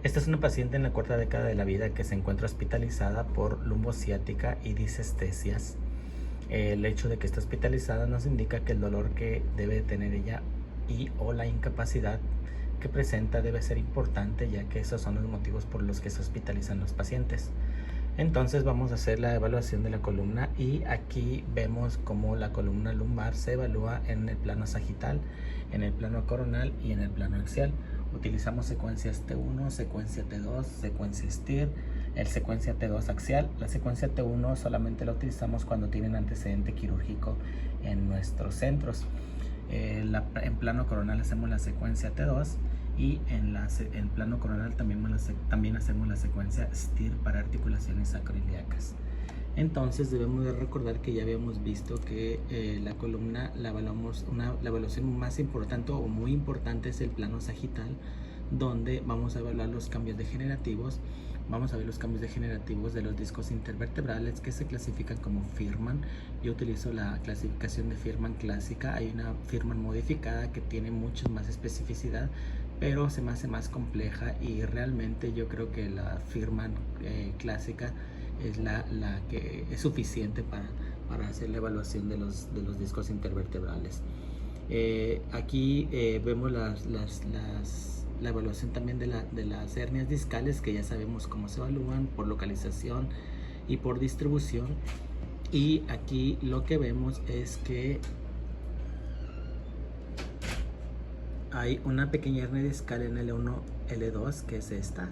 Esta es una paciente en la cuarta década de la vida que se encuentra hospitalizada por lumbociática y disestesias. El hecho de que esté hospitalizada nos indica que el dolor que debe tener ella y o la incapacidad que presenta debe ser importante, ya que esos son los motivos por los que se hospitalizan los pacientes. Entonces vamos a hacer la evaluación de la columna y aquí vemos cómo la columna lumbar se evalúa en el plano sagital, en el plano coronal y en el plano axial. Utilizamos secuencias T1, secuencia T2, secuencia STIR, el secuencia T2 axial. La secuencia T1 solamente la utilizamos cuando tienen antecedente quirúrgico en nuestros centros. En plano coronal hacemos la secuencia T2 y en plano coronal también hacemos la secuencia STIR para articulaciones sacroiliacas. Entonces debemos de recordar que ya habíamos visto que la columna la evaluación más importante o muy importante es el plano sagital, donde vamos a evaluar los cambios degenerativos. Vamos a ver los cambios degenerativos de los discos intervertebrales que se clasifican como Firman. Yo utilizo la clasificación de Firman clásica. Hay una Firman modificada que tiene mucha más especificidad, pero se me hace más compleja, y realmente yo creo que la Firman clásica es la que es suficiente para hacer la evaluación de los discos intervertebrales. Aquí vemos la evaluación también de las hernias discales, que ya sabemos cómo se evalúan por localización y por distribución. Y aquí lo que vemos es que hay una pequeña hernia discal en L1, L2, que es esta.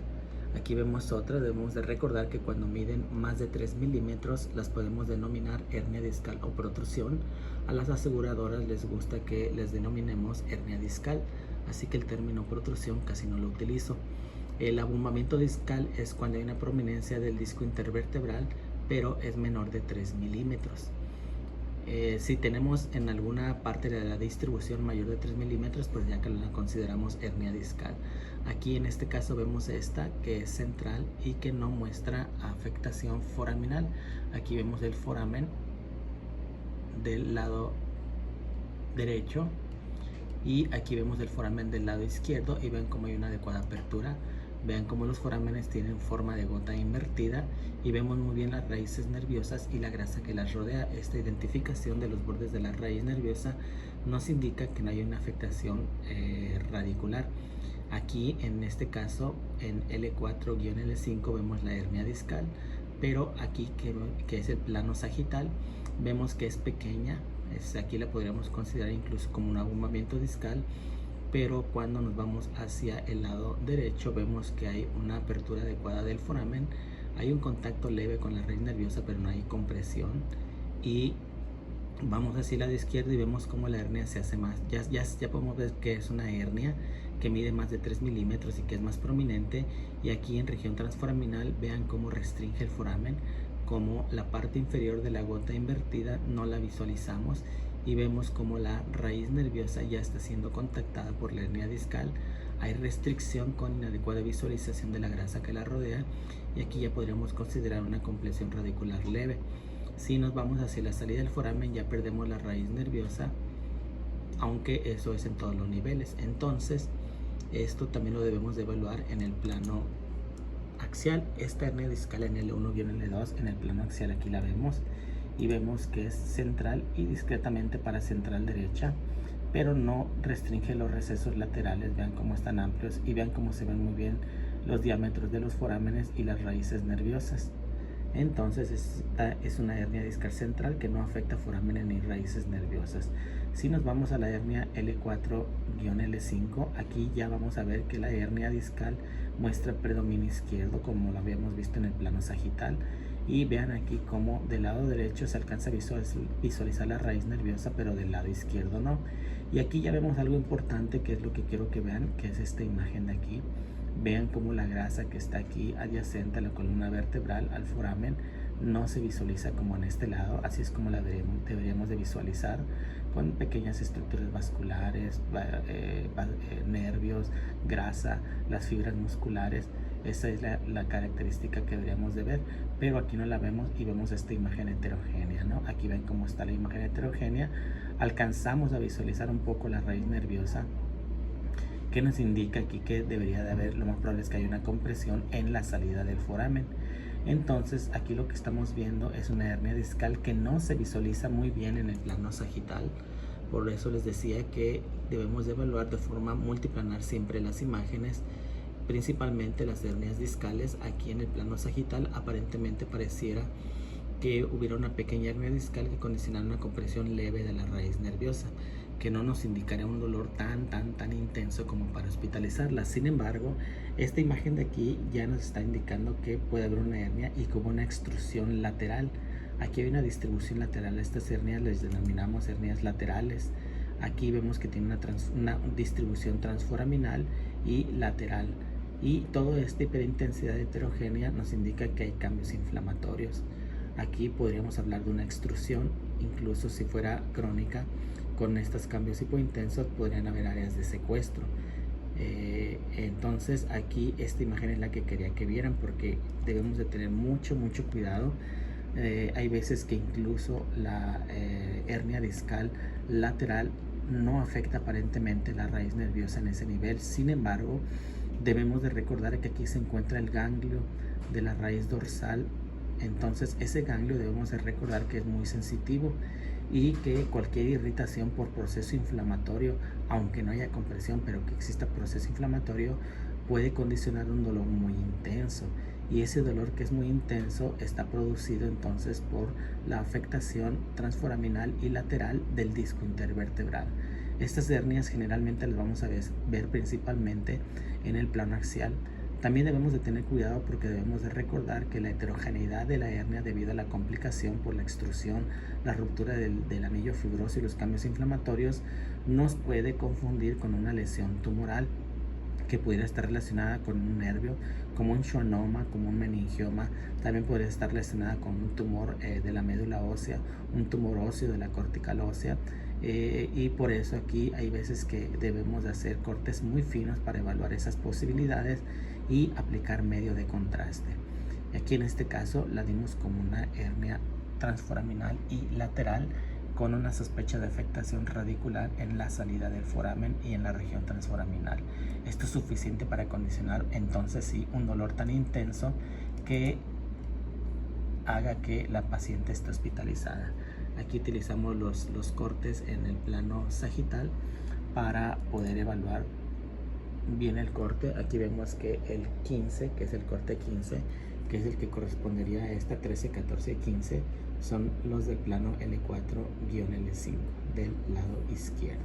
Aquí vemos otra. Debemos de recordar que cuando miden más de 3 milímetros las podemos denominar hernia discal o protrusión. A las aseguradoras les gusta que les denominemos hernia discal, así que el término protrusión casi no lo utilizo. El abombamiento discal es cuando hay una prominencia del disco intervertebral, pero es menor de 3 milímetros. Si tenemos en alguna parte de la distribución mayor de 3 milímetros, pues ya que la consideramos hernia discal. Aquí en este caso vemos esta que es central y que no muestra afectación foraminal. Aquí vemos el foramen del lado derecho y aquí vemos el foramen del lado izquierdo, y ven cómo hay una adecuada apertura. Vean cómo los forámenes tienen forma de gota invertida, y vemos muy bien las raíces nerviosas y la grasa que las rodea. Esta identificación de los bordes de la raíz nerviosa nos indica que no hay una afectación radicular. Aquí en este caso en L4-L5 vemos la hernia discal, pero aquí que es el plano sagital, vemos que es pequeña. Aquí la podríamos considerar incluso como un abombamiento discal, pero cuando nos vamos hacia el lado derecho vemos que hay una apertura adecuada del foramen, hay un contacto leve con la raíz nerviosa, pero no hay compresión. Y vamos hacia el lado izquierdo y vemos cómo la hernia se hace más, ya podemos ver que es una hernia que mide más de 3 milímetros y que es más prominente. Y aquí en región transforaminal vean cómo restringe el foramen, como la parte inferior de la gota invertida no la visualizamos, y vemos como la raíz nerviosa ya está siendo contactada por la hernia discal. Hay restricción con inadecuada visualización de la grasa que la rodea, y aquí ya podríamos considerar una compresión radicular leve. Si nos vamos hacia la salida del foramen ya perdemos la raíz nerviosa, aunque eso es en todos los niveles. Entonces esto también lo debemos de evaluar en el plano axial. Esta hernia discal en L1-L2 en el plano axial aquí la vemos, y vemos que es central y discretamente para central derecha, pero no restringe los recesos laterales. Vean cómo están amplios y vean cómo se ven muy bien los diámetros de los forámenes y las raíces nerviosas. Entonces esta es una hernia discal central que no afecta forámenes ni raíces nerviosas. Si nos vamos a la hernia L4-L5, aquí ya vamos a ver que la hernia discal muestra predominio izquierdo, como lo habíamos visto en el plano sagital. Y vean aquí cómo del lado derecho se alcanza a visualizar la raíz nerviosa, pero del lado izquierdo no. Y aquí ya vemos algo importante, que es lo que quiero que vean, que es esta imagen de aquí. Vean cómo la grasa que está aquí adyacente a la columna vertebral, al foramen, no se visualiza como en este lado. Así es como la deberíamos de visualizar, con pequeñas estructuras vasculares, nervios, grasa, las fibras musculares. Esa es la característica que deberíamos de ver, pero aquí no la vemos y vemos esta imagen heterogénea, ¿no? Aquí ven cómo está la imagen heterogénea. Alcanzamos a visualizar un poco la raíz nerviosa, que nos indica aquí que debería de haber, lo más probable es que haya una compresión en la salida del foramen. Entonces aquí lo que estamos viendo es una hernia discal que no se visualiza muy bien en el plano sagital. Por eso les decía que debemos de evaluar de forma multiplanar siempre las imágenes, principalmente las hernias discales. Aquí en el plano sagital aparentemente pareciera que hubiera una pequeña hernia discal que condicionara una compresión leve de la raíz nerviosa, que no nos indicaría un dolor tan intenso como para hospitalizarla. Sin embargo, esta imagen de aquí ya nos está indicando que puede haber una hernia y como una extrusión lateral. Aquí hay una distribución lateral. Estas hernias les denominamos hernias laterales. Aquí vemos que tiene una distribución transforaminal y lateral. Y toda esta hiperintensidad heterogénea nos indica que hay cambios inflamatorios. Aquí podríamos hablar de una extrusión, incluso si fuera crónica. Con estos cambios hipointensos podrían haber áreas de secuestro. Entonces aquí esta imagen es la que quería que vieran, porque debemos de tener mucho cuidado. Hay veces que incluso la hernia discal lateral no afecta aparentemente la raíz nerviosa en ese nivel. Sin embargo, debemos de recordar que aquí se encuentra el ganglio de la raíz dorsal. Entonces ese ganglio debemos de recordar que es muy sensitivo y que cualquier irritación por proceso inflamatorio, aunque no haya compresión, pero que exista proceso inflamatorio, puede condicionar un dolor muy intenso. Y ese dolor que es muy intenso está producido entonces por la afectación transforaminal y lateral del disco intervertebral. Estas hernias generalmente las vamos a ver principalmente en el plano axial. También debemos de tener cuidado porque debemos de recordar que la heterogeneidad de la hernia debido a la complicación por la extrusión, la ruptura del anillo fibroso y los cambios inflamatorios nos puede confundir con una lesión tumoral que pudiera estar relacionada con un nervio, como un schwannoma, como un meningioma. También podría estar relacionada con un tumor de la médula ósea, un tumor óseo de la cortical ósea. Y por eso aquí hay veces que debemos de hacer cortes muy finos para evaluar esas posibilidades y aplicar medio de contraste. Aquí en este caso la dimos como una hernia transforaminal y lateral con una sospecha de afectación radicular en la salida del foramen y en la región transforaminal. Esto es suficiente para condicionar entonces sí un dolor tan intenso que haga que la paciente esté hospitalizada. Aquí utilizamos los cortes en el plano sagital para poder evaluar bien el corte. Aquí vemos que el 15, que es el corte 15, que es el que correspondería a esta 13, 14 y 15, son los del plano L4-L5 del lado izquierdo.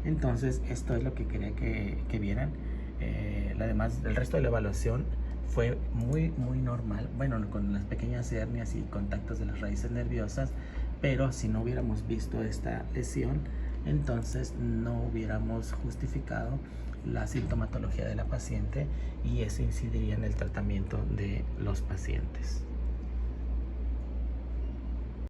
Entonces esto es lo que quería que vieran. Además, el resto de la evaluación fue muy normal, bueno, con las pequeñas hernias y contactos de las raíces nerviosas, pero si no hubiéramos visto esta lesión, entonces no hubiéramos justificado la sintomatología de la paciente y eso incidiría en el tratamiento de los pacientes.